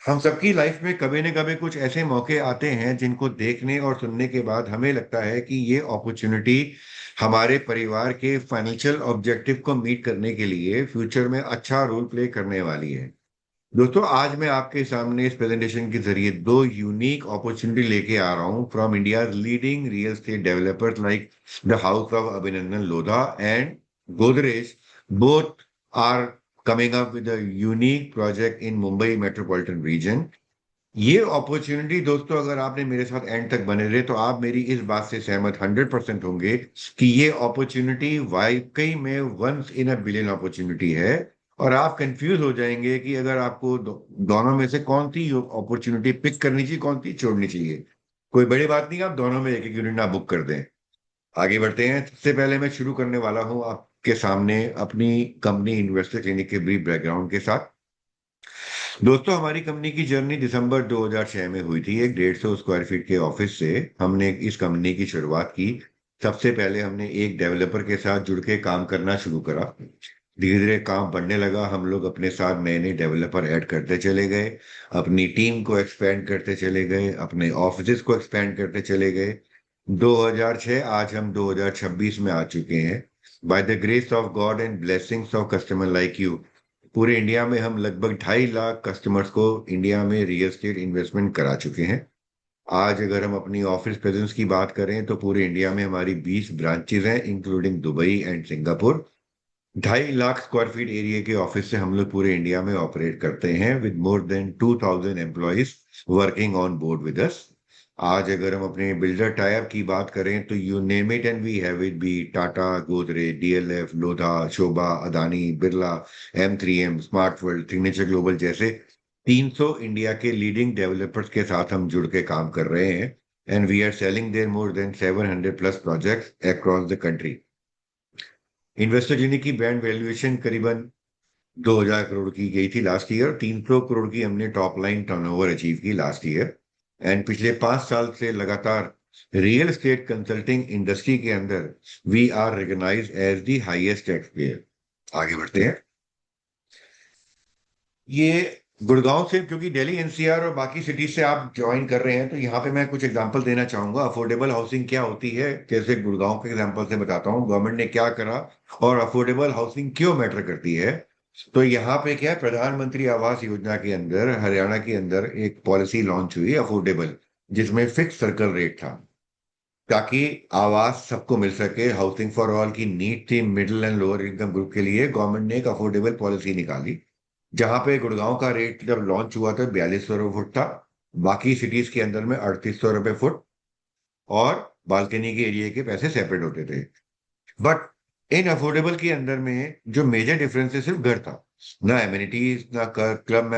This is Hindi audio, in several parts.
हम सबकी लाइफ में कभी न कभी कुछ ऐसे मौके आते हैं जिनको देखने और सुनने के बाद हमें लगता है कि ये अपॉर्चुनिटी हमारे परिवार के फाइनेंशियल ऑब्जेक्टिव को मीट करने के लिए फ्यूचर में अच्छा रोल प्ले करने वाली है। दोस्तों, आज मैं आपके सामने इस प्रेजेंटेशन के जरिए दो यूनिक अपॉर्चुनिटी लेके आ रहा हूँ from India leading real estate developers like the house of Abhinandan Lodha and Godrej. Both are coming up with a unique project in Mumbai metropolitan region। ये अपॉर्चुनिटी दोस्तों, अगर आपने मेरे साथ एंड तक बने रहे तो आप मेरी इस बात से सहमत 100% होंगे कि ये अपॉर्चुनिटी वाकई में once in a billion opportunity है। और आप कंफ्यूज हो जाएंगे कि अगर आपको दोनों में से कौन सी अपॉर्चुनिटी पिक करनी चाहिए, कौन सी छोड़नी चाहिए। कोई बड़ी बात नहीं, आप दोनों में एक एक यूनिट ना बुक कर दें। आगे बढ़ते हैं। सबसे पहले मैं शुरू करने वाला हूं आपके सामने अपनी कंपनी इन्वेस्टर क्लिनिक के ब्रीफ बैकग्राउंड के साथ। दोस्तों, हमारी कंपनी की जर्नी दिसंबर 2006 में हुई थी। एक 150 स्क्वायर फीट के ऑफिस से हमने इस कंपनी की शुरुआत की। सबसे पहले हमने एक डेवलपर के साथ जुड़ के काम करना शुरू करा। धीरे धीरे काम बढ़ने लगा, हम लोग अपने साथ नए नए डेवलपर ऐड करते चले गए, अपनी टीम को एक्सपेंड करते चले गए, अपने ऑफिस को एक्सपेंड करते चले गए। 2006, आज हम 2026 में आ चुके हैं। By the grace of God and blessings of customer like you, पूरे इंडिया में हम लगभग 2.5 लाख कस्टमर्स को इंडिया में रियल एस्टेट इन्वेस्टमेंट करा चुके हैं। आज अगर हम अपनी ऑफिस प्रेजेंस की बात करें तो पूरे इंडिया में हमारी 20 ब्रांचेज हैं, including Dubai and Singapore. 2.5 lakh square feet area के ऑफिस से हम लोग पूरे इंडिया में ऑपरेट करते हैं with more than 2,000 employees working on board with us. आज अगर हम अपने बिल्डर टाइप की बात करें तो you name it and we have it, be Tata, Godrej, DLF, Lodha, Shobha, Adani, Birla, M3M, Smart World, Signature Global जैसे 300 इंडिया के लीडिंग डेवलपर्स के साथ हम जुड़ के काम कर रहे हैं। And we are selling there more than 700 plus projects across the country. Investor unit की ब्रांड वैल्यूएशन करीबन 2,000 करोड़ की गई थी लास्ट ईयर। 300 करोड़ की हमने टॉप लाइन टर्नओवर अचीव की लास्ट ईयर। एंड पिछले 5 साल से लगातार रियल एस्टेट कंसल्टिंग इंडस्ट्री के अंदर we are recognised as the highest tax payer. आगे बढ़ते हैं। ये गुड़गांव से, क्योंकि दिल्ली एनसीआर और बाकी सिटीज से आप ज्वाइन कर रहे हैं, तो यहाँ पे मैं कुछ एग्जांपल देना चाहूंगा अफोर्डेबल हाउसिंग क्या होती है। जैसे गुड़गांव के एग्जांपल से बताता हूँ गवर्नमेंट ने क्या करा और अफोर्डेबल हाउसिंग क्यों मैटर करती है। तो यहाँ पे क्या है, प्रधानमंत्री आवास योजना के अंदर हरियाणा के अंदर एक पॉलिसी लॉन्च हुई अफोर्डेबल, जिसमें फिक्स सर्कल रेट था ताकि आवास सबको मिल सके। हाउसिंग फॉर ऑल की नीड थी middle and lower income group के लिए। गवर्नमेंट ने एक अफोर्डेबल पॉलिसी निकाली जहां पे गुड़गांव का रेट जब लॉन्च हुआ था 4,200 रुपये फुट था। बाकी सिटीज के अंदर में 3,800 रुपये फुट और बालकनी के एरिया के पैसे सेपरेट होते थे। बट इन अफोर्डेबल के अंदर में जो मेजर डिफरेंस है सिर्फ घर था, ना एमिनिटीज, ना क्लब,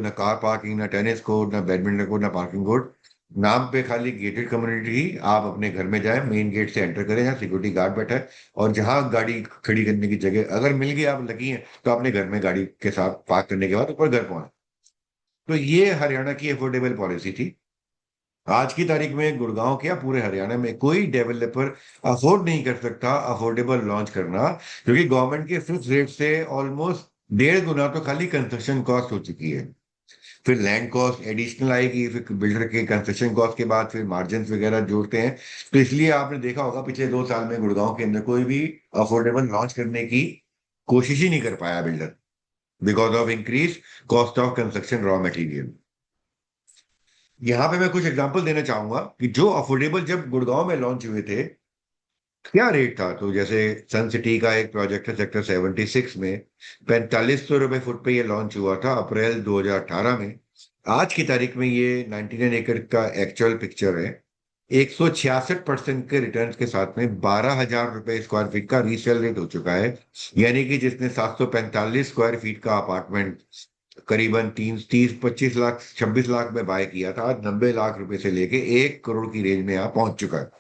ना कार पार्किंग, ना टेनिस कोर्ट, ना बैडमिंटन कोर्ट, ना पार्किंग कोर्ट। नाम पे खाली गेटेड कम्युनिटी ही। आप अपने घर में जाए, मेन गेट से एंटर करें, जहाँ सिक्योरिटी गार्ड बैठा है, और जहां गाड़ी खड़ी करने की जगह अगर मिल गई, आप लगी है, तो अपने घर में गाड़ी के साथ पार्क करने के बाद ऊपर घर पहुंचे। तो ये हरियाणा की अफोर्डेबल पॉलिसी थी। आज की तारीख में गुड़गांव क्या पूरे हरियाणा में कोई डेवलपर अफोर्ड नहीं कर सकता अफोर्डेबल लॉन्च करना, क्योंकि गवर्नमेंट के फिक्स रेट से ऑलमोस्ट 1.5 गुना तो खाली कंस्ट्रक्शन कॉस्ट हो चुकी है। फिर लैंड कॉस्ट एडिशनल आएगी, फिर बिल्डर के कंस्ट्रक्शन कॉस्ट के बाद फिर मार्जिन वगैरह जोड़ते हैं। तो इसलिए आपने देखा होगा पिछले 2 साल में गुड़गांव के अंदर कोई भी अफोर्डेबल लॉन्च करने की कोशिश ही नहीं कर पाया builder, because of increase cost of construction raw material. यहाँ पे मैं कुछ एग्जांपल देना चाहूंगा कि जो अफोर्डेबल जब गुड़गांव में लॉन्च हुए थे क्या रेट था। तो जैसे सन सिटी का एक प्रोजेक्ट है सेक्टर 76 में, 4,500 रुपये फुट पे ये लॉन्च हुआ था अप्रैल 2018 में। आज की तारीख में ये 99 एकड़ का एक्चुअल पिक्चर है। 166% के रिटर्न के साथ में 12,000 रुपये स्क्वायर फीट का रीसेल रेट हो चुका है। यानी कि जिसने 745 स्क्वायर फीट का अपार्टमेंट करीबन 30, 30, 25 लाख, 26 लाख में बाय किया था, आज 90 लाख रुपए से लेके 1 करोड़ की रेंज में यहाँ पहुंच चुका है।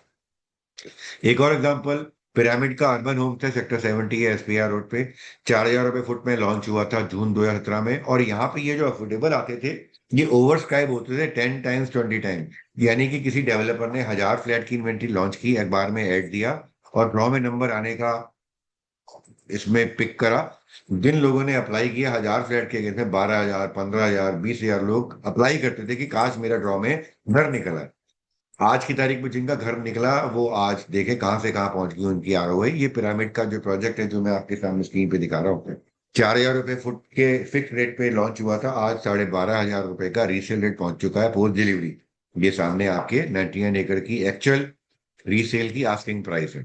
एक और एग्जांपल, पिरामिड का अर्बन होम था सेक्टर 70 है SPR रोड पे। 4,000 रुपये फुट में लॉन्च हुआ था जून 2017 में। और यहाँ पे ये जो अफोर्डेबल आते थे, ये ओवरस्क्राइब होते थे 10 टाइम्स 20 टाइम्स। यानी कि किसी डेवलपर ने 1,000 फ्लैट की इन्वेंट्री लॉन्च की, एक बार में ऐड दिया और ड्रॉ में नंबर आने का इसमें पिक करा, जिन लोगों ने अप्लाई किया, 1,000 फ्लैट के गए थे, 12,000, 15,000, 20,000 लोग अप्लाई करते थे कि काश मेरा ड्रॉ में घर निकला। आज की तारीख में जिनका घर निकला वो आज देखे कहां से कहां पहुंच गई उनकी आरओआई। ये पिरामिड का जो प्रोजेक्ट है जो मैं आपके सामने स्क्रीन पे दिखा रहा हूँ, 4,000 रुपए फुट के फिक्स रेट पे लॉन्च हुआ था, आज 12,500 रुपए का रीसेल रेट पहुंच चुका है पोस्ट डिलीवरी। ये सामने आपके 99 एकड़ की एक्चुअल रीसेल की आस्किंग प्राइस है।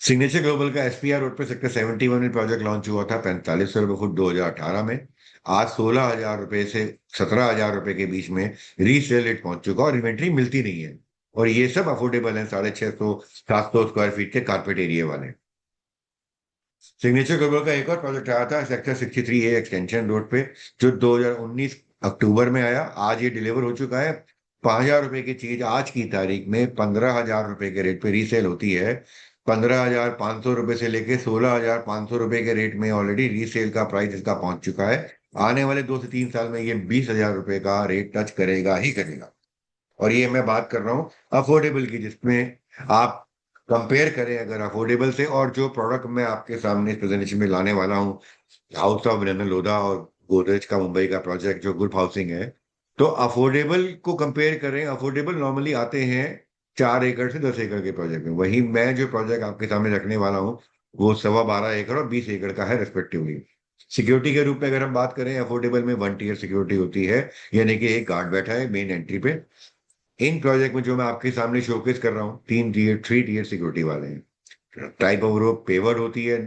सिग्नेचर ग्लोबल का एसपीआर रोड पे सेक्टर 71 में प्रोजेक्ट लॉन्च हुआ था 4500 रुपये फुट 2018 में। आज 16,000 रुपए से 17,000 रुपए के बीच में रीसेल रेट पहुंच चुका और इन्वेंट्री मिलती नहीं है। और ये सब अफोर्डेबल है, 650 700 स्क्वायर फीट के कारपेट एरिया वाले। सिग्नेचर ग्लोबल का एक और प्रोजेक्ट आया था सेक्टर 63A एक्सटेंशन रोड पे, जो 2019 अक्टूबर में आया। आज ये डिलीवर हो चुका है। 5,000 रुपए की चीज आज की तारीख में 15,000 रुपए के रेट पे रीसेल होती है। 15,500 रुपए से लेके 16,500 रुपए के रेट में ऑलरेडी रीसेल का प्राइस इसका पहुंच चुका है। आने वाले 2 से 3 साल में ये 20,000 रुपए का रेट टच करेगा ही करेगा। और ये मैं बात कर रहा हूँ अफोर्डेबल की, जिसमें आप कंपेयर करें अगर अफोर्डेबल से और जो प्रोडक्ट मैं आपके सामने इस प्रेजेंटेशन में लाने वाला हूँ, हाउस ऑफ विनय लोधा और गोदरेज का मुंबई का प्रोजेक्ट जो ग्रुप हाउसिंग है, तो अफोर्डेबल को कंपेयर करें। अफोर्डेबल नॉर्मली आते हैं 4 एकड़ से 10 एकड़ के प्रोजेक्ट में, वही मैं जो प्रोजेक्ट आपके सामने रखने वाला हूँ वो 12.25 एकड़ और 20 एकड़ का है रेस्पेक्टिवली। सिक्योरिटी के रूप में अगर हम बात करें, अफोर्डेबल में 1 टियर सिक्योरिटी होती है, यानी कि एक गार्ड बैठा है मेन एंट्री पे। इन प्रोजेक्ट में जो मैं आपके सामने शोकेस कर रहा हूँ 3 टियर 3 टियर सिक्योरिटी वाले हैं। टाइप ऑफ रोड पेवर्ड होती है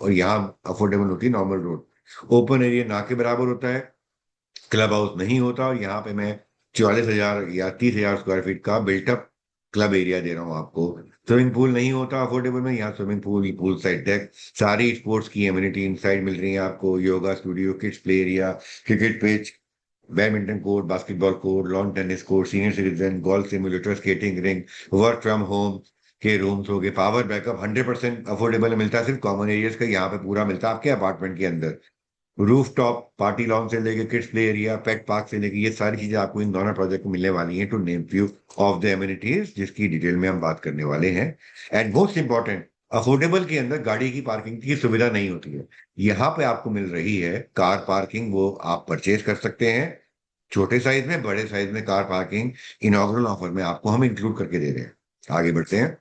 और यहाँ अफोर्डेबल होती है नॉर्मल रोड। ओपन एरिया ना के बराबर होता है, क्लब हाउस नहीं होता। और यहाँ पे मैं 44,000 या 30,000 स्क्वायर फीट का बिल्टअप क्लब एरिया दे रहा हूँ आपको। स्विमिंग पूल नहीं होता अफोर्डेबल में, यहाँ swimming pool, pool side deck, सारी स्पोर्ट्स की एम्यूनिटी इनसाइड मिल रही है आपको। Yoga studio, kids play area, cricket pitch, badminton court, basketball court, lawn tennis court, senior citizen, golf simulator, skating ring, work from home के रूम्स हो गए। पावर बैकअप 100% अफोर्डेबल मिलता है, सिर्फ कॉमन एरियाज का यहाँ पे पूरा मिलता है आपके अपार्टमेंट के अंदर। रूफ टॉप पार्टी लॉन से लेके किड्स प्ले एरिया, पेट पार्क से लेके, ये सारी चीजें आपको इन दोनों प्रोजेक्ट में मिलने वाली हैं, to name few of the amenities जिसकी डिटेल में हम बात करने वाले हैं। एंड मोस्ट इंपॉर्टेंट, अफोर्डेबल के अंदर गाड़ी की पार्किंग की सुविधा नहीं होती है। यहाँ पे आपको मिल रही है कार पार्किंग, वो आप परचेज कर सकते हैं। छोटे साइज में, बड़े साइज में कार पार्किंग इनॉग्रल ऑफर में आपको हम इंक्लूड करके दे रहे हैं। आगे बढ़ते हैं।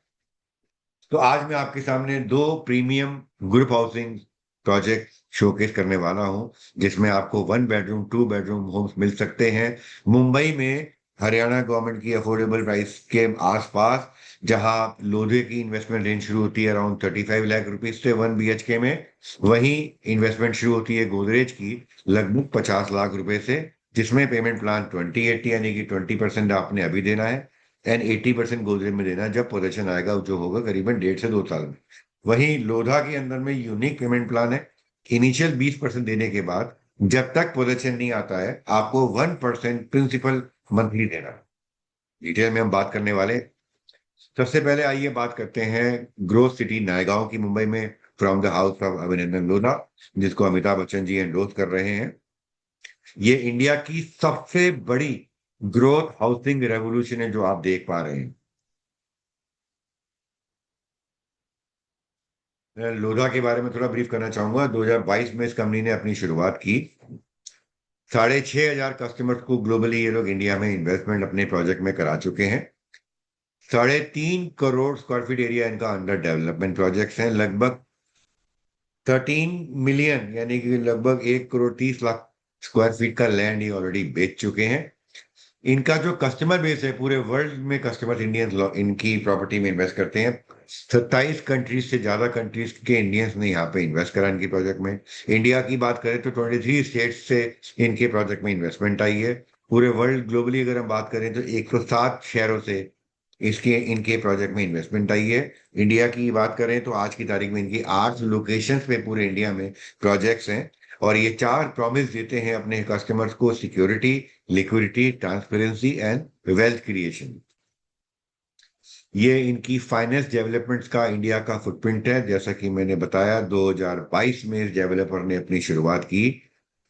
तो आज मैं आपके सामने दो premium group housing project showcase करने वाला हूं, जिसमें आपको 1 बेडरूम 2 बेडरूम होम्स मिल सकते हैं मुंबई में, हरियाणा गवर्नमेंट की अफोर्डेबल प्राइस के आसपास। जहां लोधे की इन्वेस्टमेंट रेंज शुरू होती है अराउंड 35 लाख रुपीज से 1 BHK में, वहीं इन्वेस्टमेंट शुरू होती है गोदरेज की लगभग 50 लाख रुपए से, जिसमें पेमेंट प्लान 20/80 यानी कि 20% आपने अभी देना है एंड 80% गोदरेज में देना है जब पोजीशन आएगा, जो होगा करीबन 1.5 से 2 साल में। वहीं लोधा के अंदर में यूनिक पेमेंट प्लान है। इनिशियल 20% देने के बाद जब तक पोजीशन नहीं आता है आपको 1% प्रिंसिपल मंथली देना है। डिटेल में हम बात करने वाले। सबसे पहले आइए बात करते हैं ग्रोथ सिटी नायगांव की मुंबई में, from the house of Abhinandan Lodha, जिसको अमिताभ बच्चन जी एंडोर्स कर रहे हैं। ये इंडिया की सबसे बड़ी ग्रोथ हाउसिंग रेवोल्यूशन है जो आप देख पा रहे हैं। मैं लोधा के बारे में थोड़ा ब्रीफ करना चाहूंगा। 2022 में इस कंपनी ने अपनी शुरुआत की। 6,500 कस्टमर्स को ग्लोबली ये लोग इंडिया में इन्वेस्टमेंट अपने प्रोजेक्ट में करा चुके हैं। 3.5 करोड़ स्क्वायर फीट एरिया इनका अंडर डेवलपमेंट प्रोजेक्ट्स हैं। लगभग 13 मिलियन यानी कि लगभग 1,30 लाख स्क्वायर फीट का लैंड ये ऑलरेडी बेच चुके हैं। इनका जो कस्टमर बेस है, पूरे वर्ल्ड में कस्टमर इंडियंस इनकी प्रॉपर्टी में इन्वेस्ट करते हैं। 27 कंट्रीज से ज्यादा कंट्रीज के इंडियंस ने यहाँ पे इन्वेस्ट करा इनके प्रोजेक्ट में। इंडिया की बात करें तो 23 स्टेट्स से इनके प्रोजेक्ट में इन्वेस्टमेंट आई है। पूरे वर्ल्ड ग्लोबली अगर हम बात करें तो 107 शहरों से इसके इनके प्रोजेक्ट में इन्वेस्टमेंट आई है। इंडिया की बात करें तो आज की तारीख में इनकी 8 लोकेशंस पे पूरे इंडिया में प्रोजेक्ट्स हैं। और ये 4 प्रॉमिस देते हैं अपने कस्टमर्स को: security, liquidity, transparency and wealth creation. ये इनकी फाइनेंस डेवलपमेंट्स का इंडिया का फुटप्रिंट है। जैसा कि मैंने बताया, 2022 में इस डेवलपर ने अपनी शुरुआत की।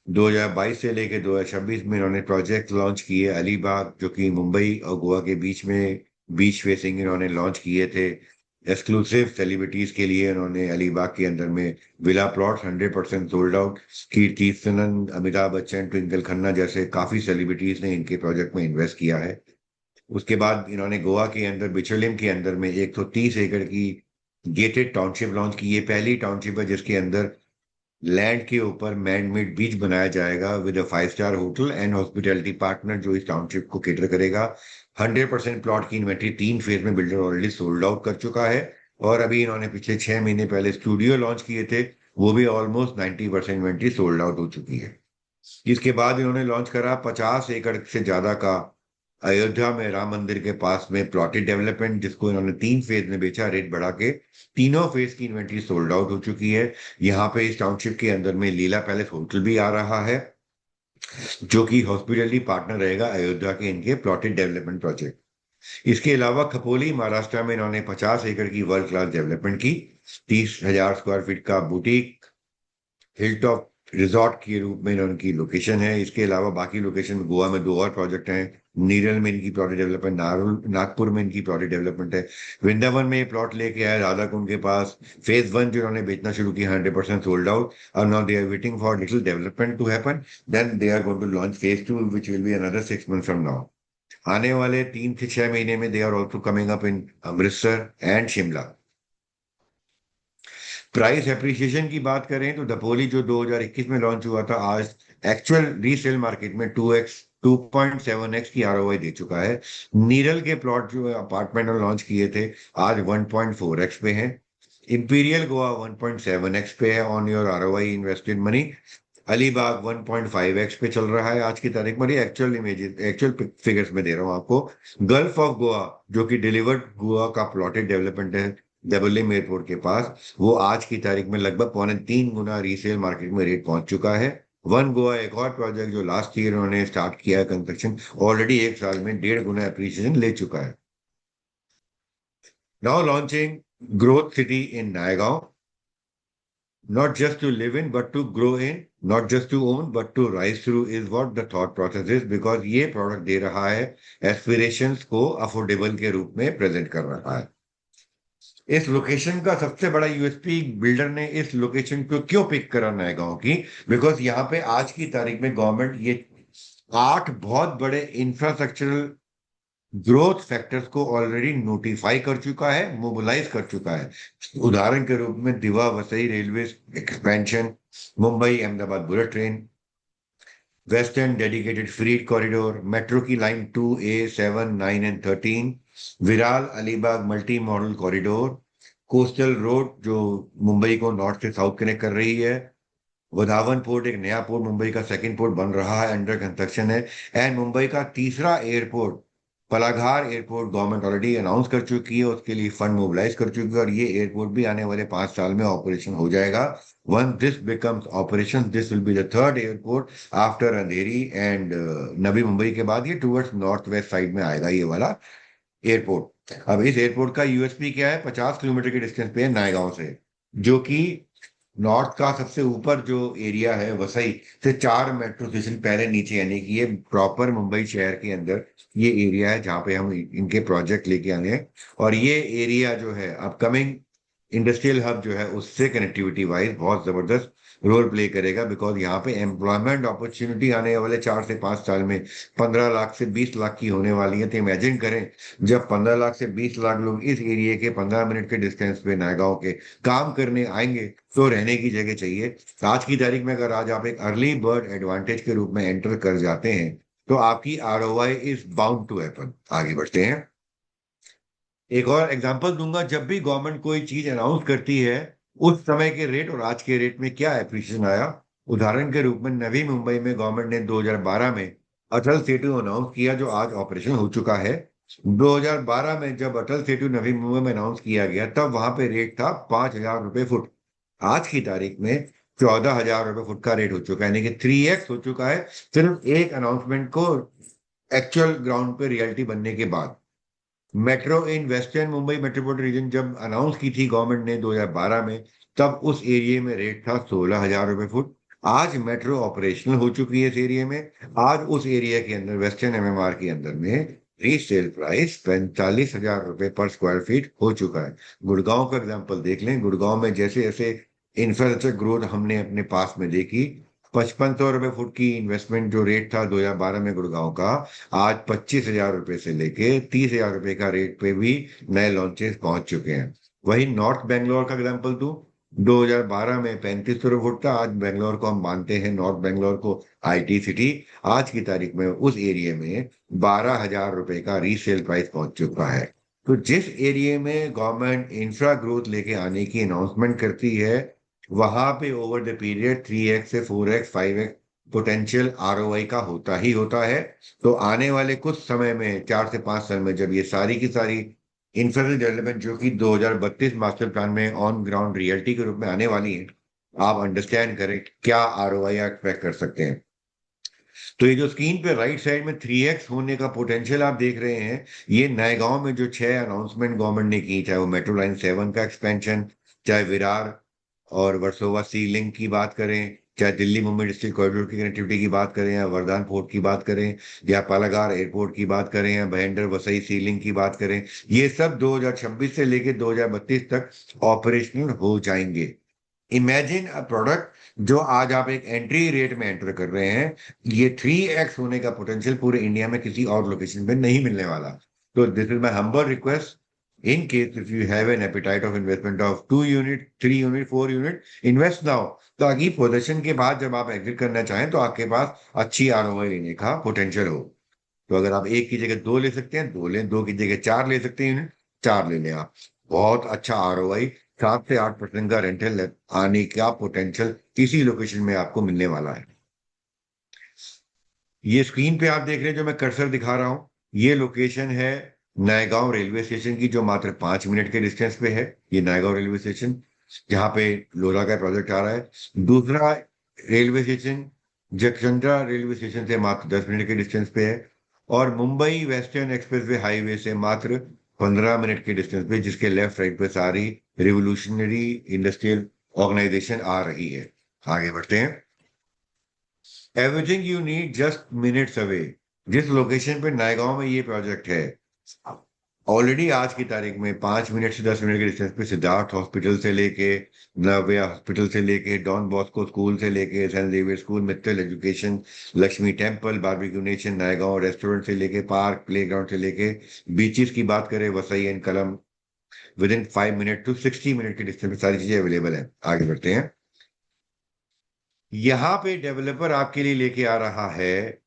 2022 से लेकर 2026 में इन्होंने प्रोजेक्ट लॉन्च किए। अलीबाग, जो कि मुंबई और गोवा के बीच में बीच फेसिंग, इन्होंने लॉन्च किए थे। एक्सक्लूसिव सेलिब्रिटीज के लिए उन्होंने अलीबाग के अंदर में विला प्लॉट 100% सोल्ड आउट। कीर्ति सुनन, अमिताभ बच्चन, ट्विंकल खन्ना जैसे काफी सेलिब्रिटीज ने इनके प्रोजेक्ट में इन्वेस्ट किया है। उसके बाद इन्होंने गोवा के अंदर बिचोलिम के अंदर में 130 एकड़ की गेटेड टाउनशिप लॉन्च की। ये पहली टाउनशिप है जिसके अंदर लैंड के ऊपर मैन मेड बीच बनाया जाएगा with a 5 star hotel and hospitality partner जो इस टाउनशिप को केटर करेगा। 100% प्लॉट की इन्वेंट्री 3 फेज में बिल्डर ऑलरेडी सोल्ड आउट कर चुका है। और अभी इन्होंने पिछले 6 महीने पहले स्टूडियो लॉन्च किए थे, वो भी ऑलमोस्ट 90% इन्वेंट्री सोल्ड आउट हो चुकी है। इसके बाद इन्होंने लॉन्च करा 50 एकड़ से ज्यादा का अयोध्या में राम मंदिर के पास में प्लॉटेड डेवलपमेंट, जिसको इन्होंने 3 फेज में बेचा, रेट बढ़ा के। तीनों फेज की इन्वेंट्री सोल्ड आउट हो चुकी है। यहाँ पे इस टाउनशिप के अंदर में लीला पैलेस होटल भी आ रहा है, जो कि हॉस्पिटलिटी पार्टनर रहेगा अयोध्या के इनके प्लॉटेड डेवलपमेंट प्रोजेक्ट। इसके अलावा खपोली महाराष्ट्र में इन्होंने 50 एकड़ की वर्ल्ड क्लास डेवलपमेंट की। 30,000 स्क्वायर फीट का बुटीक हिलटॉप रिजॉर्ट के रूप में इनकी लोकेशन है। इसके अलावा बाकी लोकेशन गोवा में 2 और प्रोजेक्ट हैं। नीरल में इनकी प्लॉट डेवलपमेंट, नागपुर में इनकी प्लॉट डेवलपमेंट है। वृंदावन में ये प्लॉट लेके आए राधा कुंड के पास। फेज 1 जो इन्होंने बेचना शुरू किया 100% सोल्ड आउट। और now they are waiting for little development to happen, then they are going to launch phase 2 which will be another 6 months from now. आने वाले 3 से 6 महीने में they are also coming up in Amritsar and Shimla. Price appreciation की बात करें तो दपोली जो 2021 में लॉन्च हुआ था, आज एक्चुअल रीसेल मार्केट में 2.7x की आरओआई दे चुका है। नीरल के प्लॉट जो अपार्टमेंट लॉन्च किए थे, आज 1.4x पे हैं। इंपीरियल गोवा 1.7x पे है on your ROI invested money. Alibag 1.5x पे चल रहा है आज की तारीख में। एक्चुअल इमेजेस, एक्चुअल फिगर्स में दे रहा हूँ आपको। गल्फ ऑफ गोवा जो कि डिलीवर्ड गोवा का प्लॉटेड डेवलपमेंट है डबलिम एयरपोर्ट के पास, वो आज की तारीख में लगभग 3.25 गुना रीसेल मार्केट में रेट पहुंच चुका है। वन गोवा एक और प्रोजेक्ट जो लास्ट ईयर उन्होंने स्टार्ट किया है कंस्ट्रक्शन, ऑलरेडी 1 साल में 1.5 गुना एप्रिसिएशन ले चुका है। Now launching growth city in Naigaon, not just to live in but to grow in, not just to own but to rise through is what the thought process is, because ये प्रोडक्ट दे रहा है एस्पिरेशंस को अफोर्डेबल के रूप में प्रेजेंट कर रहा है। इस लोकेशन का सबसे बड़ा यूएसपी, बिल्डर ने इस लोकेशन को क्यों पिक करा नएगांव की, बिकॉज यहाँ पे आज की तारीख में गवर्नमेंट ये 8 बहुत बड़े इंफ्रास्ट्रक्चरल ग्रोथ फैक्टर्स को ऑलरेडी नोटिफाई कर चुका है, मोबिलाइज कर चुका है। उदाहरण के रूप में Diva Vasai railway expansion, Mumbai Ahmedabad bullet train, western dedicated freight corridor, metro की line 2A, 7, 9 and 13, Virar Alibaug multi modal corridor, coastal road जो मुंबई को नॉर्थ से साउथ कनेक्ट कर रही है, वधावन पोर्ट एक नया पोर्ट, मुंबई का सेकंड पोर्ट बन रहा है, अंडर कंस्ट्रक्शन है। एंड मुंबई का तीसरा airport Palghar airport government already announce कर चुकी है, उसके लिए फंड मोबिलाइज कर चुकी है, और ये एयरपोर्ट भी आने वाले 5 साल में ऑपरेशन हो जाएगा। One this becomes operation, this will be the third airport after Andheri and Navi Mumbai के बाद ये टूवर्ड्स नॉर्थ वेस्ट साइड में आएगा ये वाला एयरपोर्ट। अब इस एयरपोर्ट का यूएसपी क्या है, 50 किलोमीटर के डिस्टेंस पे है नायगांव से, जो कि नॉर्थ का सबसे ऊपर जो एरिया है वसई से 4 मेट्रो स्टेशन पहले नीचे, यानी कि ये प्रॉपर मुंबई शहर के अंदर ये एरिया है जहाँ पे हम इनके प्रोजेक्ट लेके आए हैं। और ये एरिया जो है अपकमिंग इंडस्ट्रियल हब जो है उससे कनेक्टिविटी वाइज बहुत जबरदस्त रोल प्ले करेगा, बिकॉज यहाँ पे एम्प्लॉयमेंट अपॉर्चुनिटी आने वाले 4 से 5 साल में 15 लाख से 20 लाख की होने वाली है। तो इमेजिन करें, जब 15 लाख से 20 लाख लोग इस एरिया के 15 मिनट के डिस्टेंस पे नायगांव के काम करने आएंगे, तो रहने की जगह चाहिए। आज की तारीख में अगर आज आप एक अर्ली बर्ड एडवांटेज के रूप में एंटर कर जाते हैं, तो आपकी ROI is bound to happen. आगे बढ़ते हैं, एक और एग्जांपल दूंगा। जब भी गवर्नमेंट कोई चीज अनाउंस करती है, उस समय के रेट और आज के रेट में क्या एप्रिसिएशन आया। उदाहरण के रूप में नवी मुंबई में गवर्नमेंट ने 2012 में अटल सेतु अनाउंस किया, जो आज ऑपरेशन हो चुका है। 2012 में जब अटल सेतु नवी मुंबई में अनाउंस किया गया, तब वहां पे रेट था 5,000 रुपए फुट। आज की तारीख में 14,000 रुपए फुट का रेट हो चुका है, यानी कि 3x हो चुका है, सिर्फ एक अनाउंसमेंट को एक्चुअल ग्राउंड पे रियलिटी बनने के बाद। Metro in western Mumbai metropolitan region जब अनाउंस की थी गवर्नमेंट ने 2012 में, तब उस एरिया में रेट था 16,000 रुपए फुट। आज मेट्रो ऑपरेशनल हो चुकी है इस एरिया में। आज उस एरिया के अंदर वेस्टर्न एमएमआर के अंदर में रीसेल प्राइस 45,000 रुपए पर स्क्वायर फीट हो चुका है। गुड़गांव का एग्जांपल देख लें, गुड़गांव में जैसे जैसे इंफ्रास्ट्रक्चर ग्रोथ हमने अपने पास में देखी, 5500 रुपए फुट की इन्वेस्टमेंट जो रेट था 2012 में गुड़गांव का, आज 25,000 रुपए से लेके 30,000 रुपए का रेट पे भी नए लॉन्चेस पहुंच चुके हैं। वही नॉर्थ बैंगलोर का एग्जांपल दूं, 2012 में 3500 फुट था, आज बैंगलोर को हम मानते हैं, नॉर्थ बैंगलोर को आईटी सिटी, आज की तारीख में उस एरिया में 12,000 रुपए का रीसेल प्राइस पहुंच चुका है। तो जिस एरिया में गवर्नमेंट इंफ्रा ग्रोथ लेके आने की अनाउंसमेंट करती है, वहां पे ओवर द पीरियड 3x से 4x 5x पोटेंशियल आरओआई का होता ही होता है। तो आने वाले कुछ समय में, 4 से 5 साल में, जब ये सारी की सारी इंफ्रास्ट्रक्चर डेवलपमेंट जो कि 2032 मास्टर प्लान में ऑन ग्राउंड रियलिटी के रूप में आने वाली है, आप अंडरस्टैंड करें क्या आरओआई एक्सपेक्ट कर सकते हैं। तो ये जो स्क्रीन पे राइट साइड में 3x होने का पोटेंशियल आप देख रहे हैं, ये नए गांव में जो 6 अनाउंसमेंट गवर्नमेंट ने की, चाहे वो मेट्रो लाइन 7 का एक्सपेंशन, चाहे विरार और वर्सोवा सी लिंक की बात करें, चाहे दिल्ली मुंबई डिस्ट्रिक्ट कॉरिडोर की कनेक्टिविटी की बात करें, या वर्धान पोर्ट की बात करें, या पालागार एयरपोर्ट की बात करें, या भयंडर वसई सी लिंक की बात करें, ये सब 2026 से लेकर 2032 तक ऑपरेशनल हो जाएंगे। इमेजिन अ प्रोडक्ट जो आज आप एक एंट्री रेट में एंटर कर रहे हैं, ये 3x होने का पोटेंशियल पूरे इंडिया में किसी और लोकेशन पे नहीं मिलने वाला। तो this is my humble request, in case if you have an appetite of investment of 2 unit, 3 unit, 4 unit, invest now, ताकि पोजीशन के बाद जब आप एग्जिट करना चाहें तो आपके पास अच्छी आरओआई लेने का पोटेंशियल हो। तो अगर आप एक की जगह दो ले सकते हैं, दो लें, दो की जगह चार ले सकते हैं यूनिट, चार ले लें आप। बहुत अच्छा आरओआई, 7 से 8% का रेंटल आने का पोटेंशियल किसी लोकेशन में आपको मिलने वाला है। ये स्क्रीन पे आप देख रहे हैं जो मैं कर्सर दिखा रहा हूं, ये लोकेशन है नायगांव रेलवे स्टेशन की, जो मात्र 5 मिनट के डिस्टेंस पे है। ये नायगांव रेलवे स्टेशन, जहां पे लोला का प्रोजेक्ट आ रहा है। दूसरा रेलवे स्टेशन जगचंद्रा रेलवे स्टेशन से मात्र 10 मिनट के डिस्टेंस पे है, और मुंबई वेस्टर्न एक्सप्रेसवे हाईवे से मात्र 15 मिनट के डिस्टेंस पे, जिसके लेफ्ट राइट पे सारी रिवोल्यूशनरी इंडस्ट्रियल ऑर्गेनाइजेशन आ रही है। आगे बढ़ते हैं। Everything you need just minutes away. जिस लोकेशन पे नायगांव में ये प्रोजेक्ट है, ऑलरेडी आज की तारीख में 5 मिनट से 10 मिनट के डिस्टेंस पे सिद्धार्थ हॉस्पिटल से लेके, नव्या हॉस्पिटल से लेके, डॉन बॉस्को स्कूल से लेके, saint Xavier school, Mittal education, Lakshmi temple, barbecue nation, Naigaon restaurant से लेके, पार्क प्लेग्राउंड से लेके, बीचेस की बात करें, Vasai and Kalam, within 5 minute to 60 minute के डिस्टेंस पे सारी चीजें अवेलेबल है। आगे बढ़ते हैं। यहाँ पे डेवलपर आपके लिए लेके आ रहा है,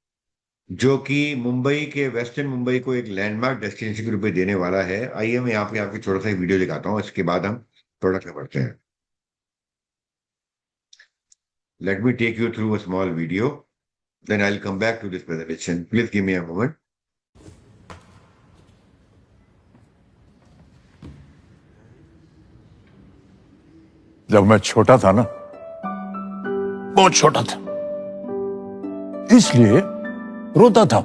जो कि मुंबई के वेस्टर्न मुंबई को एक लैंडमार्क डेस्टिनेशन के रूप में देने वाला है। आइए मैं यहाँ पे आपको छोटा सा वीडियो दिखाता हूँ, इसके बाद हम प्रोडक्ट में बढ़ते हैं। Let me take you through a small video, then I will come back to this presentation. Please give me a moment. जब मैं छोटा था ना, बहुत छोटा था, इसलिए रोता था।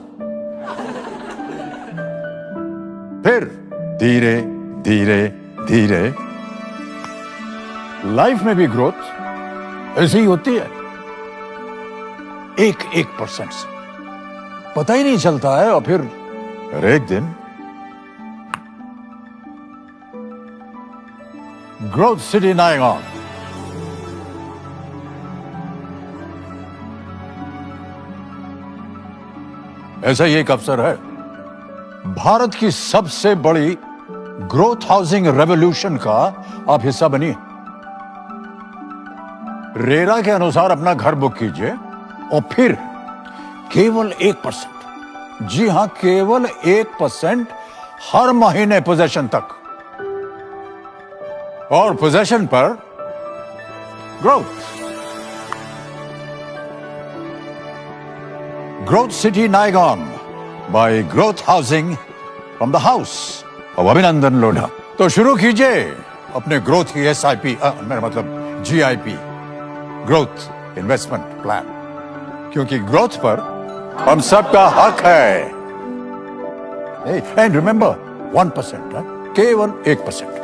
फिर धीरे धीरे धीरे लाइफ में भी ग्रोथ ऐसी ही होती है, 1% से पता ही नहीं चलता है, और फिर एक दिन ग्रोथ सिटी नायगांव, ऐसा ही एक अवसर है। भारत की सबसे बड़ी ग्रोथ हाउसिंग रेवोल्यूशन का आप हिस्सा बनिए। रेरा के अनुसार अपना घर बुक कीजिए, और फिर केवल 1%, जी हां, केवल 1% हर महीने पोजेशन तक, और पोजेशन पर growth. Growth city Naigaon bye growth housing from the house of अभिनंदन लोढ़ा। तो शुरू कीजिए अपने ग्रोथ की SIP, मेरा मतलब GIP, ग्रोथ इन्वेस्टमेंट प्लान, क्योंकि ग्रोथ पर हम सबका हक है। एंड रिमेंबर, 1%, केवल 1%।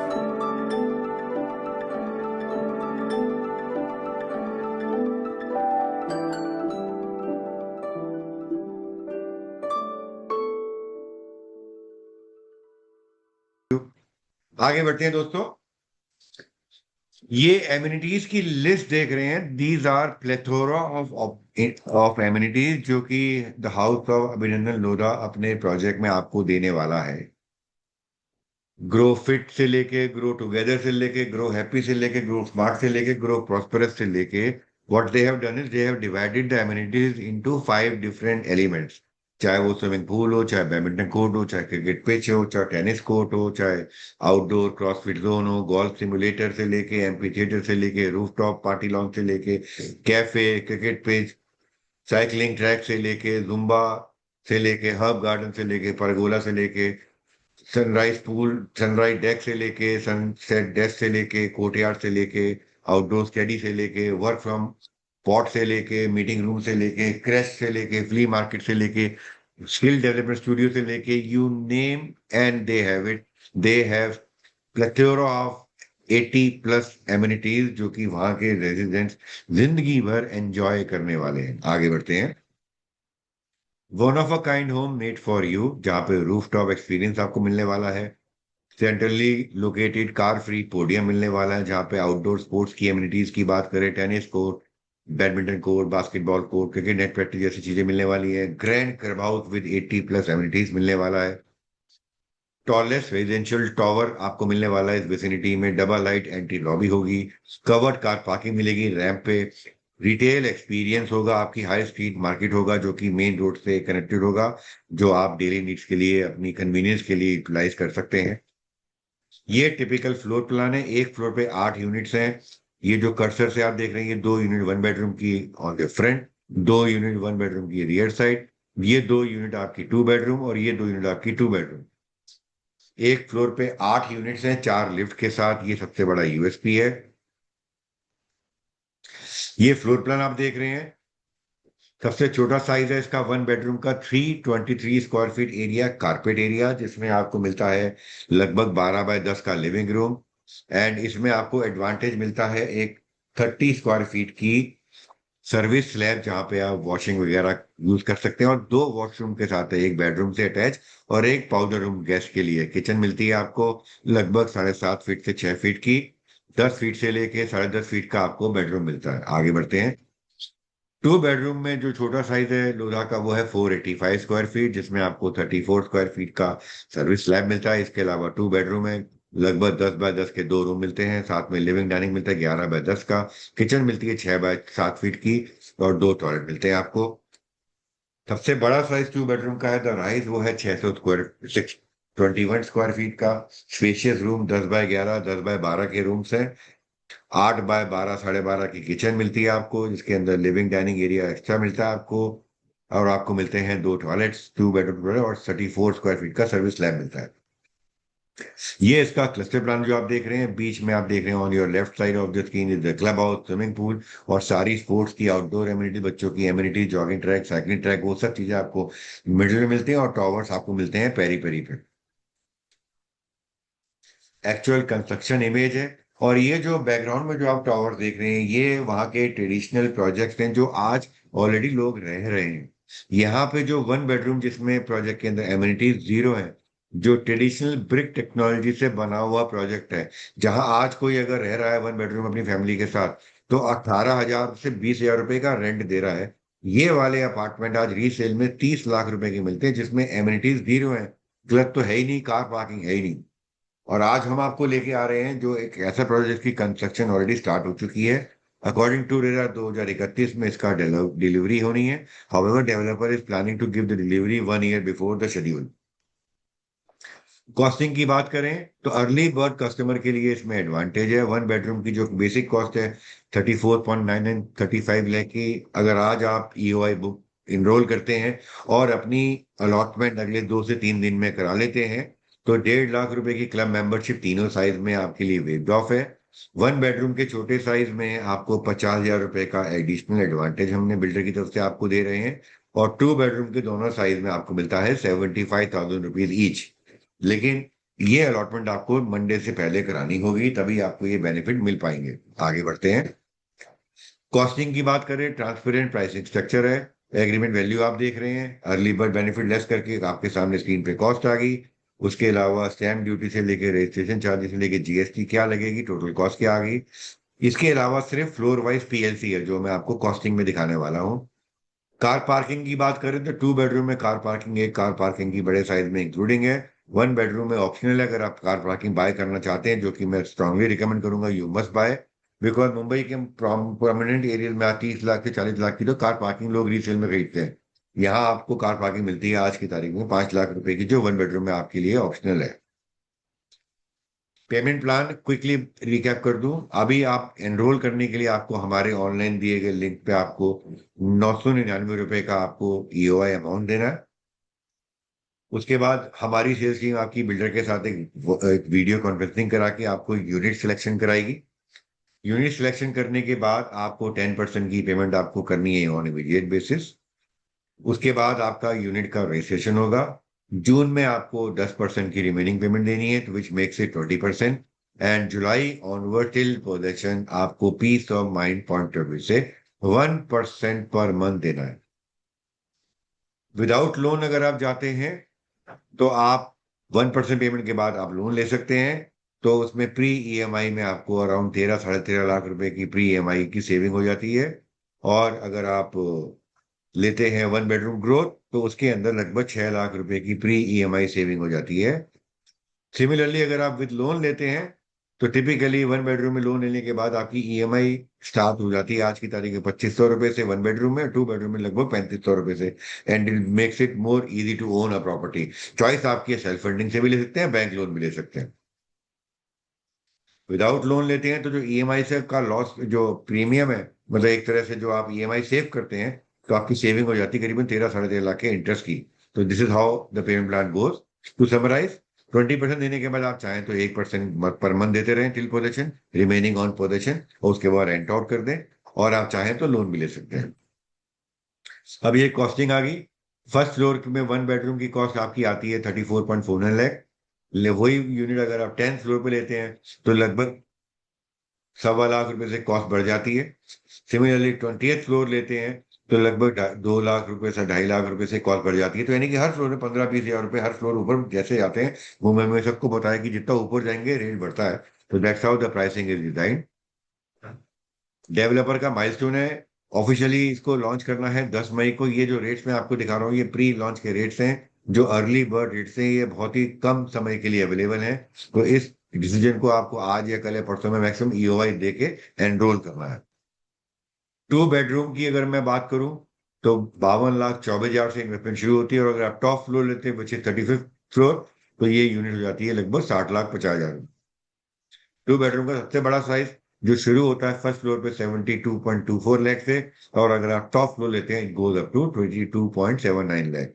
आगे बढ़ते हैं दोस्तों। ये एमिनिटीज की लिस्ट देख रहे हैं, these are plethora of of amenities जो कि the house of Abhinandan Lodha अपने प्रोजेक्ट में आपको देने वाला है। ग्रो फिट से लेके, ग्रो टुगेदर से लेके, ग्रो हैप्पी से लेके, ग्रो स्मार्ट से लेके, ग्रो प्रॉस्परस से लेके, what they have done is they have divided the amenities into 5 different elements. चाहे वो स्विमिंग पूल हो, चाहे बैडमिंटन कोर्ट हो, चाहे क्रिकेट पिच हो, चाहे टेनिस कोर्ट हो, चाहे आउटडोर क्रॉसफिट जोन हो, गोल्फ सिमुलेटर से लेके, एम्पी थिएटर से लेके, रूफटॉप पार्टी लॉन्च से लेके, cafe, cricket pitch, cycling track से लेके, जुम्बा से लेके, हर्ब गार्डन से लेके, परगोला से लेके, सनराइज पूल, सनराइज डेक से लेके, सनसेट डेस्क से लेके, कोर्टयार्ड से लेके, आउटडोर स्टडी से लेके, वर्क फ्रॉम पॉट से लेके, मीटिंग रूम से लेके, क्रेश से लेके, फ्ली मार्केट से लेके, स्किल डेवलपमेंट स्टूडियो से लेके, you name and they have it. They have plethora of 80 plus amenities जो कि वहां के रेजिडेंट्स जिंदगी भर एंजॉय करने वाले हैं। आगे बढ़ते हैं। One of a kind home made for you, जहाँ पे रूफ टॉप एक्सपीरियंस आपको मिलने वाला है। Centrally located car free podium मिलने वाला है, जहाँ पे आउटडोर स्पोर्ट्स की एमिनिटीज की बात करें, tennis court, badminton court, basketball court, cricket net practice जैसी चीजें मिलने वाली है। Grand club house with 80 plus amenities मिलने वाला है। टॉलेस्ट रेजिडेंशियल टावर आपको मिलने वाला है इस विसिनिटी में। डबल लाइट एंट्री लॉबी होगी। कवर्ड कार पार्किंग मिलेगी रैंप पे। रिटेल एक्सपीरियंस होगा, आपकी हाई स्ट्रीट मार्केट होगा जो कि मेन रोड से कनेक्टेड होगा, जो आप डेली नीड्स के लिए अपनी कन्वीनियंस के लिए यूटिलाइज कर सकते हैं। ये टिपिकल फ्लोर प्लान है। एक फ्लोर पे 8 यूनिट्स हैं। ये जो कर्सर से आप देख रहे हैं, ये 2 यूनिट 1 बेडरूम की on the front, 2 unit 1 bedroom की रियर साइड, ये 2 यूनिट आपकी 2 बेडरूम और ये 2 यूनिट आपकी 2 बेडरूम। एक फ्लोर पे 8 यूनिट्स हैं, 4 लिफ्ट के साथ। ये सबसे बड़ा यूएसपी है। ये फ्लोर प्लान आप देख रहे हैं। सबसे छोटा साइज है इसका 1 बेडरूम का, 323 square feet area, carpet area, जिसमें आपको मिलता है लगभग 12 बाय 10 का लिविंग रूम। एंड इसमें आपको एडवांटेज मिलता है एक 30 स्क्वायर फीट की सर्विस स्लैब, जहाँ पे आप वॉशिंग वगैरह यूज कर सकते हैं, और 2 वॉशरूम के साथ है, एक बेडरूम से अटैच और एक पाउडर रूम गेस्ट के लिए। किचन मिलती है आपको लगभग 7.5 फीट से 6 फीट की। 10 फीट से लेके 10.5 फीट का आपको बेडरूम मिलता है। आगे बढ़ते हैं। 2 बेडरूम में जो छोटा साइज है लोधा का, वो है 485 स्क्वायर फीट, जिसमें आपको 34 स्क्वायर फीट का सर्विस स्लैब मिलता है। इसके अलावा 2 बेडरूम है, लगभग 10 बाय 10 के 2 रूम मिलते हैं, साथ में लिविंग डाइनिंग मिलता है 11 बाय 10 का। किचन मिलती है 6 बाय 7 फीट की और 2 टॉयलेट मिलते हैं आपको। सबसे बड़ा साइज 2 बेडरूम का है द राइज, वो है 621 स्क्वायर फीट का स्पेशियस रूम। 10 बाय 11, 10 बाय 12 के रूम्स हैं। 8 बाय 12, 12.5 की किचन मिलती है आपको, जिसके अंदर लिविंग डाइनिंग एरिया एक्स्ट्रा मिलता है आपको। और आपको मिलते हैं 2 टॉयलेट्स, 2 बेडरूम टॉयलेट, और 34 स्क्वायर फीट का सर्विस लैब मिलता है। ये इसका क्लस्टर प्लान जो आप देख रहे हैं, बीच में आप देख रहे हैं on your left side of the screen is the club house, swimming pool और सारी स्पोर्ट्स की आउटडोर एमिनिटी, बच्चों की amenity, jogging track, cycling track, वो सब चीजें आपको मिडिल में मिलती हैं। और टॉवर्स आपको मिलते हैं पेरी पेरी पे। एक्चुअल कंस्ट्रक्शन इमेज है। और ये जो बैकग्राउंड में जो आप टावर देख रहे हैं, ये वहाँ के ट्रेडिशनल प्रोजेक्ट्स हैं जो आज ऑलरेडी लोग रह रहे हैं। यहाँ पे जो 1 बेडरूम जिसमें प्रोजेक्ट के अंदर एमिनिटीज 0 है, जो ट्रेडिशनल ब्रिक टेक्नोलॉजी से बना हुआ प्रोजेक्ट है, जहां आज कोई अगर रह रहा है 1 बेडरूम अपनी फैमिली के साथ, तो 18,000 से 20,000 रुपए का रेंट दे रहा है। ये वाले अपार्टमेंट आज रीसेल में 30 लाख रुपए के मिलते हैं, जिसमें एमिनिटीज 0 है। क्लब तो है ही नहीं, कार पार्किंग है ही नहीं। और आज हम आपको लेके आ रहे हैं जो एक ऐसा प्रोजेक्ट की कंस्ट्रक्शन ऑलरेडी स्टार्ट हो चुकी है। अकॉर्डिंग टू रेरा 2031 में इसका डिलीवरी होनी है। However developer is planning to give the delivery 1 year before the schedule. Costing की बात करें तो अर्ली बर्ड कस्टमर के लिए इसमें एडवांटेज है। 1 बेडरूम की जो बेसिक कॉस्ट है 34.99 35 लाख की, अगर आज आप ईओआई बुक इनरोल करते हैं और अपनी अलॉटमेंट अगले 2 से 3 दिन में करा लेते हैं, तो 1.5 लाख रुपए की क्लब मेंबरशिप तीनों साइज में आपके लिए वेव्ड ऑफ है। 1 बेडरूम के छोटे साइज में आपको 50,000 रुपए का एडिशनल एडवांटेज हमने बिल्डर की तरफ से आपको दे रहे हैं। और 2 बेडरूम के दोनों साइज में आपको मिलता है 75,000 रुपीज ईच। लेकिन ये अलॉटमेंट आपको मंडे से पहले करानी होगी, तभी आपको ये बेनिफिट मिल पाएंगे। आगे बढ़ते हैं। कॉस्टिंग की बात करें, ट्रांसपेरेंट प्राइसिंग स्ट्रक्चर है। एग्रीमेंट वैल्यू आप देख रहे हैं, अर्ली बर्ड बेनिफिट लेस करके आपके सामने स्क्रीन पे कॉस्ट आ गई। उसके अलावा स्टैम्प ड्यूटी से लेके रजिस्ट्रेशन चार्जेस से लेके जीएसटी क्या लगेगी, टोटल कॉस्ट क्या आ गई। इसके अलावा सिर्फ फ्लोर वाइज पीएलसी है जो मैं आपको कॉस्टिंग में दिखाने वाला हूँ। कार पार्किंग की बात करें तो 2 बेडरूम में कार पार्किंग, एक कार पार्किंग की बड़े साइज में इंक्लूडिंग है। 1 बेडरूम में ऑप्शनल है, अगर आप कार पार्किंग बाय करना चाहते हैं, जो कि मैं स्ट्रांगली रिकमेंड करूंगा, you must buy. Because Mumbai के प्रोमिनेंट एरिया में 30 लाख से 40 लाख की तो कार पार्किंग लोग रीसेल में खरीदते हैं। यहाँ आपको कार पार्किंग मिलती है आज की तारीख में 5 लाख रुपए की, जो 1 बेडरूम में आपके लिए ऑप्शनल है। पेमेंट प्लान क्विकली रिकैप कर दूं, अभी आप एनरोल करने के लिए आपको हमारे ऑनलाइन दिए गए लिंक पे आपको 999 रुपए का आपको ईओआई अमाउंट देना है। उसके बाद हमारी सेल्स टीम आपकी बिल्डर के साथ एक वीडियो कॉन्फ्रेंसिंग करा के आपको यूनिट सिलेक्शन कराएगी। यूनिट सिलेक्शन करने के बाद आपको 10% की पेमेंट आपको करनी है ऑन इमीडिएट बेसिस। उसके बाद आपका यूनिट का रजिस्ट्रेशन होगा। जून में आपको 10% की रिमेनिंग पेमेंट देनी है, तो which makes it 20%। And July onward till possession आपको peace of mind point of view से 1% पर मंथ देना है। विदाउट लोन अगर आप जाते हैं तो आप 1% पेमेंट के बाद आप लोन ले सकते हैं। तो उसमें प्री ईएमआई में आपको अराउंड 13 साढ़े 13 लाख रुपए की प्री ईएमआई की सेविंग हो जाती है। और अगर आप लेते हैं 1 बेडरूम ग्रोथ तो उसके अंदर लगभग 6 लाख रुपए की प्री ईएमआई सेविंग हो जाती है। सिमिलरली अगर आप विद लोन लेते हैं तो टिपिकली 1 बेडरूम में लोन लेने के बाद आपकी ईएमआई स्टार्ट हो जाती है आज की तारीख में 2500 रुपए से 1 बेडरूम में, 2 बेडरूम में लगभग 3500 रुपए से। And it makes it more easy to own a property. Choice आपकी सेल्फ फंडिंग से भी ले सकते हैं, बैंक लोन भी ले सकते हैं। विदाउट लोन लेते हैं तो जो ईएमआई से का लॉस, जो प्रीमियम है, मतलब एक तरह से जो आप ईएमआई सेव करते हैं, तो आपकी सेविंग हो जाती है करीबन 13 साढ़े 13 लाख के इंटरेस्ट की। तो this is how the payment plan goes. To summarise, 20% देने के बाद आप चाहें तो 1% पर मंथ देते रहें till possession, remaining on possession, और उसके बाद रेंट आउट कर दें। और आप चाहें तो लोन भी ले सकते हैं। अब ये कॉस्टिंग आ गई। फर्स्ट फ्लोर में 1 बेडरूम की कॉस्ट आपकी आती है 34.49 लाख। वही यूनिट अगर आप 10th फ्लोर पे लेते हैं तो लगभग 1.25 लाख रुपए से कॉस्ट बढ़ जाती है। सिमिलरली 20th फ्लोर लेते हैं तो लगभग 2 लाख रुपए से 2.5 लाख रुपए से कॉस्ट बढ़ जाती है। तो यानी कि हर फ्लोर में 15-20 हजार रुपए हर फ्लोर ऊपर जैसे जाते हैं। मुंबई में सबको पता है कि जितना ऊपर जाएंगे रेट बढ़ता है। तो that's how the pricing is design. Developer का माइलस्टोन है, ऑफिशियली इसको लॉन्च करना है 10 मई को। ये जो रेट्स मैं आपको दिखा रहा हूँ ये प्री लॉन्च के रेट्स हैं। जो अर्ली बर्ड रेट्स हैं ये बहुत ही कम समय के लिए अवेलेबल हैं। तो इस डिसीजन को आपको आज या कल या परसों में मैक्सिमम ईओआई दे के एनरोल करना है। 2 बेडरूम की अगर मैं बात करूं तो 52 लाख 24 हजार से इन्वेस्टमेंट शुरू होती है। और अगर आप टॉप फ्लोर लेते हैं बच्चे 35th फ्लोर, तो ये यूनिट हो जाती है लगभग 60 लाख 50 हजार। 2 बेडरूम का सबसे बड़ा साइज जो शुरू होता है फर्स्ट फ्लोर पे 72.24 लाख से। और अगर आप टॉप फ्लोर लेते हैं it goes up to 22.79 lakh.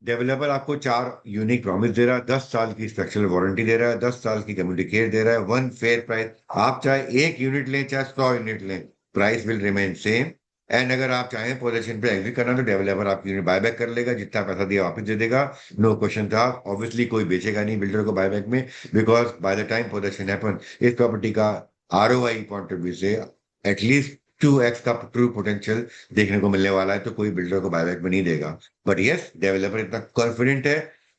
Developer आपको 4 यूनिक प्रॉमिस दे रहा है, 10 साल की स्ट्रक्चरल वारंटी दे रहा है, 10 साल की कम्युनिटी केयर दे रहा है, वन फेयर प्राइस। आप चाहे 1 यूनिट लें चाहे 100 यूनिट लें, price will remain same. And अगर आप चाहें पोजीशन पे एग्जिट करना तो डेवलपर आपकी यूनिट बायबैक कर लेगा, जितना पैसा दिया वापस दे देगा। नो क्वेश्चन था। ऑब्वियसली कोई बेचेगा नहीं बिल्डर को बायबैक में, because by the time position happen इस प्रॉपर्टी का आरओआई पॉइंट ऑफ व्यू से एटलीस्ट 2x का ट्रू पोटेंशियल देखने को मिलने वाला है। तो कोई बिल्डर को बायबैक में नहीं देगा। बट यस, डेवलपर इतना कॉन्फिडेंट है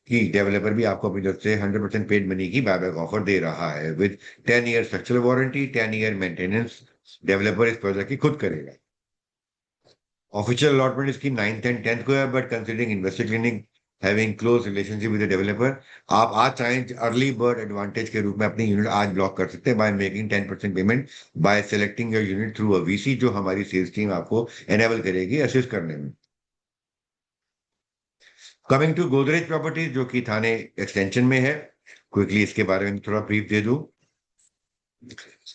कि डेवलपर भी आपको अपनी तरफ से 100% पेड मनी की बायबैक ऑफर दे रहा है with 10 year structural warranty, 10 year maintenance. Developer इस प्रोजेक्ट की खुद करेगा। ऑफिशियल अलॉटमेंट इसकी 9th एंड 10th को है, but considering investor clinic having close relationship with the developer, आप आज चाहें अर्ली बर्ड एडवांटेज के रूप में अपनी यूनिट आज ब्लॉक कर सकते हैं by making 10% payment by selecting your unit through a VC, जो हमारी सेल्स टीम आपको एनेबल करेगी असिस्ट करने में। कमिंग टू गोदरेज प्रॉपर्टीज जो कि थाने एक्सटेंशन में है, क्विकली इसके बारे में थोड़ा ब्रीफ दे दूं।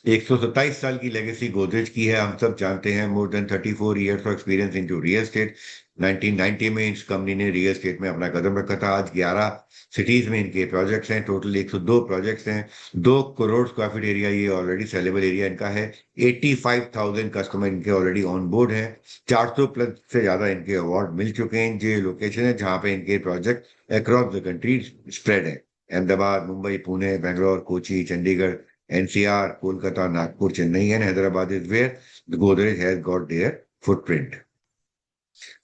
127 साल की लेगेसी गोदरेज की है, हम सब जानते हैं। More than 34 years of experience into real estate. 1990 में इस कंपनी ने रियल एस्टेट में अपना कदम रखा था। आज 11 सिटीज में इनके प्रोजेक्ट्स हैं, टोटल 102 प्रोजेक्ट्स हैं। 2 करोड़ स्क्वायर फीट एरिया ये ऑलरेडी सेलेबल एरिया इनका है। 85,000 कस्टमर इनके ऑलरेडी ऑन बोर्ड हैं। 400 प्लस से ज्यादा इनके अवार्ड मिल चुके हैं। ये लोकेशन है जहां पे इनके project across the country spread है। Ahmedabad, Mumbai, Pune, Bangalore, Kochi, Chandigarh, NCR, Kolkata, Nagpur, Chennai, and Hyderabad is where the Godrej has got their footprint.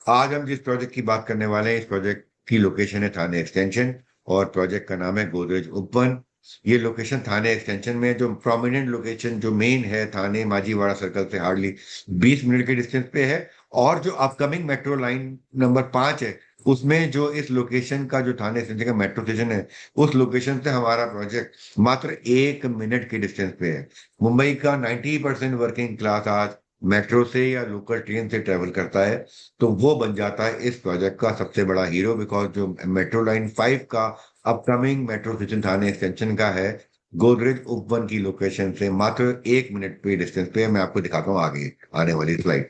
आज हम जिस प्रोजेक्ट की बात करने वाले हैं, इस प्रोजेक्ट की लोकेशन है थाने एक्सटेंशन, और प्रोजेक्ट का नाम है गोदरेज उपवन। ये लोकेशन थाने एक्सटेंशन में है। जो प्रोमिनेंट लोकेशन जो मेन है, थाने माजीवाड़ा सर्कल से हार्डली 20 मिनट के डिस्टेंस पे है। और जो अपकमिंग मेट्रो लाइन नंबर 5 है, उसमें जो इस लोकेशन का, जो थाने एक्सटेंशन का मेट्रो स्टेशन है, उस लोकेशन से हमारा प्रोजेक्ट मात्र 1 मिनट के डिस्टेंस पे है। मुंबई का 90% वर्किंग क्लास आज मेट्रो से या लोकल ट्रेन से ट्रेवल करता है। तो वो बन जाता है इस प्रोजेक्ट का सबसे बड़ा हीरो, बिकॉज जो मेट्रो लाइन 5 का अपकमिंग मेट्रो स्टेशन थाने एक्सटेंशन का है, गोदरेज उपवन की लोकेशन से मात्र 1 मिनट पे डिस्टेंस पे है। मैं आपको दिखाता हूँ आगे आने वाली स्लाइड।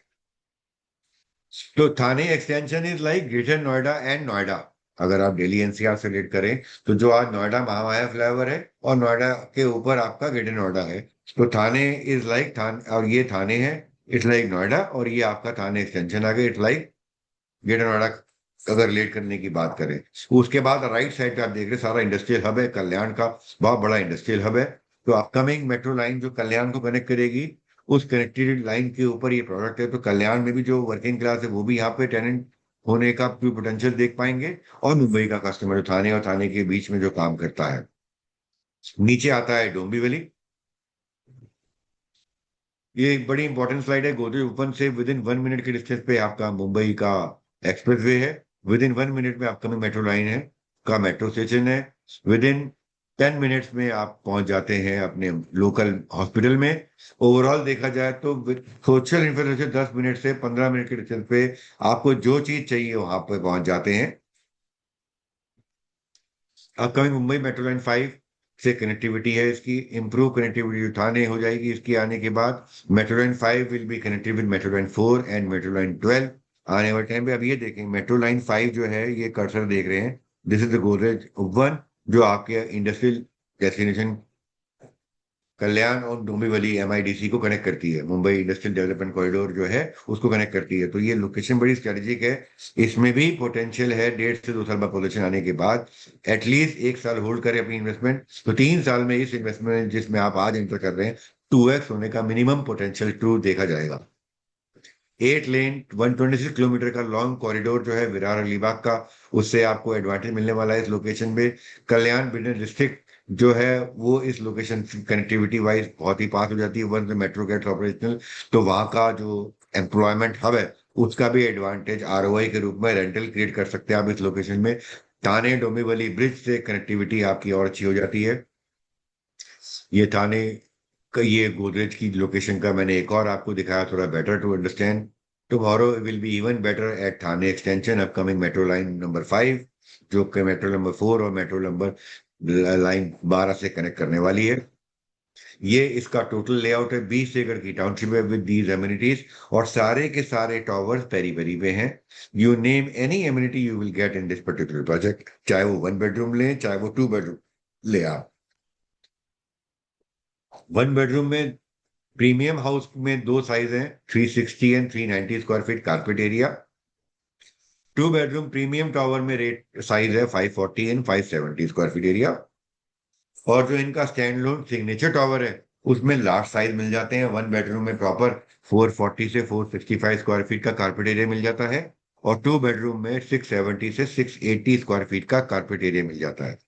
तो Thane extension is like greater Noida and Noida. अगर आप दिल्ली एनसीआर से रिलेट करें, तो जो आज नोएडा महामाया फ्लाईओवर है, और नोएडा के ऊपर आपका ग्रेटर नोएडा है। तो थाने इज लाइक थाने, और ये थाने है, इट्स लाइक नोएडा, और ये आपका थाने एक्सटेंशन आ गया, इट्स लाइक ग्रेटर नोएडा। अगर रिलेट करने की बात करें, उसके बाद राइट साइड पे आप देख रहे हैं सारा इंडस्ट्रियल हब है, कल्याण का बहुत बड़ा इंडस्ट्रियल हब है। तो अपकमिंग मेट्रो लाइन जो कल्याण को कनेक्ट करेगी, उस कनेक्टेड लाइन के ऊपर ये प्रोडक्ट है। तो कल्याण में भी जो वर्किंग क्लास है, वो भी यहाँ पे टेनेंट होने का पोटेंशियल देख पाएंगे। और मुंबई का कस्टमर जो थाने और थाने के बीच में जो काम करता है। नीचे आता है डोंबिवली। ये एक बड़ी इंपॉर्टेंट स्लाइड है। गोदरेज ओपन से विद इन 1 मिनट के डिस्टेंस पे आपका मुंबई का एक्सप्रेसवे है। विद इन 1 मिनट में आपका मेट्रो लाइन है, का मेट्रो स्टेशन है। विद इन 10 मिनट्स में आप पहुंच जाते हैं अपने लोकल हॉस्पिटल में। ओवरऑल देखा जाए तो सोशल इंफ्रास्ट्रक्चर 10 मिनट से 15 मिनट के डिस्टेंस पे आपको जो चीज चाहिए वहां पे पहुंच जाते हैं। अपकमिंग मुंबई मेट्रो लाइन 5 से कनेक्टिविटी है, इसकी इंप्रूव कनेक्टिविटी थाने हो जाएगी इसकी आने के बाद। Metro line 5 will be connected with metro line 4 and metro line 12 आने वाले टाइम पे। अब ये देखें, मेट्रो लाइन 5 जो है, ये कर्सर देख रहे हैं, this is the Godrej one, जो आपके इंडस्ट्रियल डेस्टिनेशन कल्याण और डोंबिवली एमआईडीसी को कनेक्ट करती है। मुंबई इंडस्ट्रियल डेवलपमेंट कॉरिडोर जो है, उसको कनेक्ट करती है। तो ये लोकेशन बड़ी स्ट्रेटेजिक है। इसमें भी पोटेंशियल है 1.5 से 2 साल बाद पोजीशन आने के बाद एटलीस्ट 1 साल होल्ड करें अपनी इन्वेस्टमेंट, तो 3 साल में इस इन्वेस्टमेंट जिसमें आप आज एंटर कर रहे हैं, 2x होने का मिनिमम पोटेंशियल टू देखा जाएगा। 8 लेन 126 किलोमीटर का लॉन्ग कॉरिडोर जो है विरार अलीबाग का, उससे आपको एडवांटेज मिलने वाला है इस लोकेशन में। कल्याण बिजनेस डिस्ट्रिक्ट जो है, वो इस लोकेशन कनेक्टिविटी वाइज बहुत ही पास हो जाती है। वन मेट्रो गेट्स ऑपरेशनल, तो वहाँ का जो एम्प्लॉयमेंट हब है, उसका भी एडवांटेज आरओआई के रूप में रेंटल क्रिएट कर सकते हैं आप इस लोकेशन में। थाने डोंबिवली ब्रिज से कनेक्टिविटी आपकी और अच्छी हो जाती है। ये थाने ये गोदरेज की लोकेशन का मैंने एक और आपको दिखाया, थोड़ा better to understand. Tomorrow will be even better at Thane extension, upcoming metro line number 5, जो कि मेट्रो नंबर 4 और मेट्रो नंबर लाइन 12 से कनेक्ट करने वाली है। ये इसका टोटल लेआउट है, 20 एकड़ की टाउनशिप है विद दीज एमिनिटीज, और सारे के सारे टॉवर्स पेरी पेरी पे हैं। You name any amenity you will get in this particular project, चाहे वो 1 बेडरूम ले, चाहे वो 2 बेडरूम ले। आप 1 बेडरूम में प्रीमियम हाउस में 2 साइज हैं, 360 and 390 square feet carpet area. 2 bedroom premium tower में रेट साइज है 540 एंड 570 स्क्वायर फीट एरिया। और जो इनका स्टैंड लोन सिग्नेचर टावर है, उसमें लार्ज साइज मिल जाते हैं। 1 बेडरूम में प्रॉपर 440 से 465 स्क्वायर फीट का कारपेट एरिया मिल जाता है, और 2 बेडरूम में 670 से 680 स्क्वायर फीट का कारपेट एरिया मिल जाता है।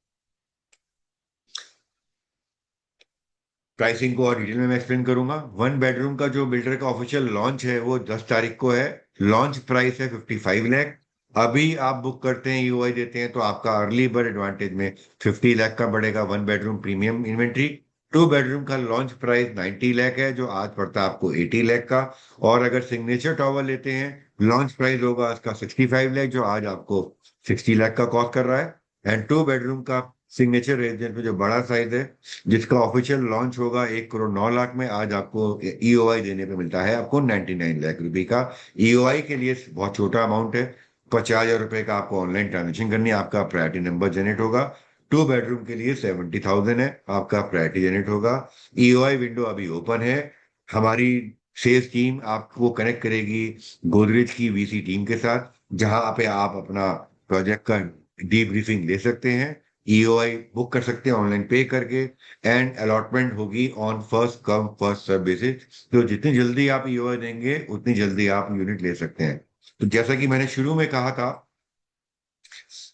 प्राइसिंग को और डिटेल में मैं एक्सप्लेन करूंगा। 1 बेडरूम का जो बिल्डर का ऑफिशियल लॉन्च है, वो 10 तारीख को है। लॉन्च प्राइस है 55 लाख। अभी आप बुक करते हैं, यूआई देते हैं, तो आपका अर्ली बर्ड एडवांटेज में 50 लाख का बढ़ेगा 1 बेडरूम प्रीमियम इन्वेंट्री। 2 बेडरूम का लॉन्च प्राइस 90 लाख है, जो आज पड़ता है आपको 80 लाख का। और अगर सिग्नेचर टावर लेते हैं, लॉन्च प्राइस होगा उसका 65 लाख, जो आज आपको 60 लाख का कॉस्ट कर रहा है। एंड 2 बेडरूम का सिग्नेचर रेजिडेंस में जो बड़ा साइज है, जिसका ऑफिशियल लॉन्च होगा 1 करोड़ 9 लाख में, आज आपको ईओआई देने पे मिलता है आपको 99 लाख रुपए का। ईओआई के लिए बहुत छोटा अमाउंट है, 50,000 रुपए का आपको ऑनलाइन ट्रांजेक्शन करनी है, आपका प्रायोरिटी नंबर जनरेट होगा। 2 बेडरूम के लिए 70,000 है, आपका प्रायोरिटी जनरेट होगा। ईओआई विंडो अभी ओपन है। हमारी सेल्स टीम आपको कनेक्ट करेगी गोदरेज की वीसी टीम के साथ, जहां पे आप अपना प्रोजेक्ट का डीब्रीफिंग ले सकते हैं, ईओआई बुक कर सकते हैं ऑनलाइन पे करके, एंड अलॉटमेंट होगी on first come first serve basis. तो जितनी जल्दी आप ईओआई देंगे, उतनी जल्दी आप यूनिट ले सकते हैं। तो जैसा कि मैंने शुरू में कहा था,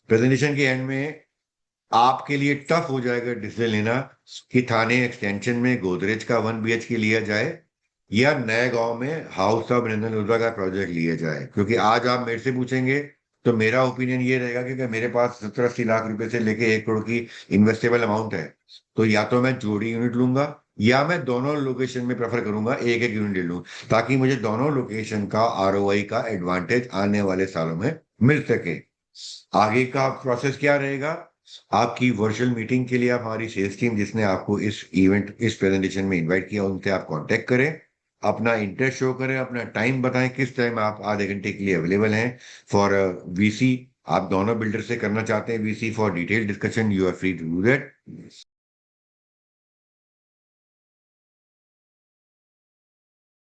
प्रेजेंटेशन के एंड में आपके लिए टफ हो जाएगा डिसीजन लेना कि थाने एक्सटेंशन में गोदरेज का 1 BHK लिया जाए या नए गांव में हाउस ऑफ अभिनंदन लुथरा का प्रोजेक्ट लिया जाए। क्योंकि आज आप मेरे से पूछेंगे तो मेरा ओपिनियन ये रहेगा कि मेरे पास 70-80 लाख रुपए से लेके 1 करोड़ की इन्वेस्टेबल अमाउंट है, तो या तो मैं जोड़ी यूनिट लूंगा या मैं दोनों लोकेशन में प्रेफर करूंगा एक एक यूनिट ले लूं, ताकि मुझे दोनों लोकेशन का ROI का एडवांटेज आने वाले सालों में मिल सके। आगे का प्रोसेस क्या रहेगा? आपकी वर्चुअल मीटिंग के लिए आप हमारी सेल्स टीम जिसने आपको इस प्रेजेंटेशन में इनवाइट किया उनसे आप कांटेक्ट करें, अपना इंटरेस्ट शो करें, अपना टाइम बताएं किस टाइम आप आधे घंटे के लिए अवेलेबल हैं फॉर VC। आप दोनों बिल्डर से करना चाहते हैं VC for detail discussion, you are free to do that.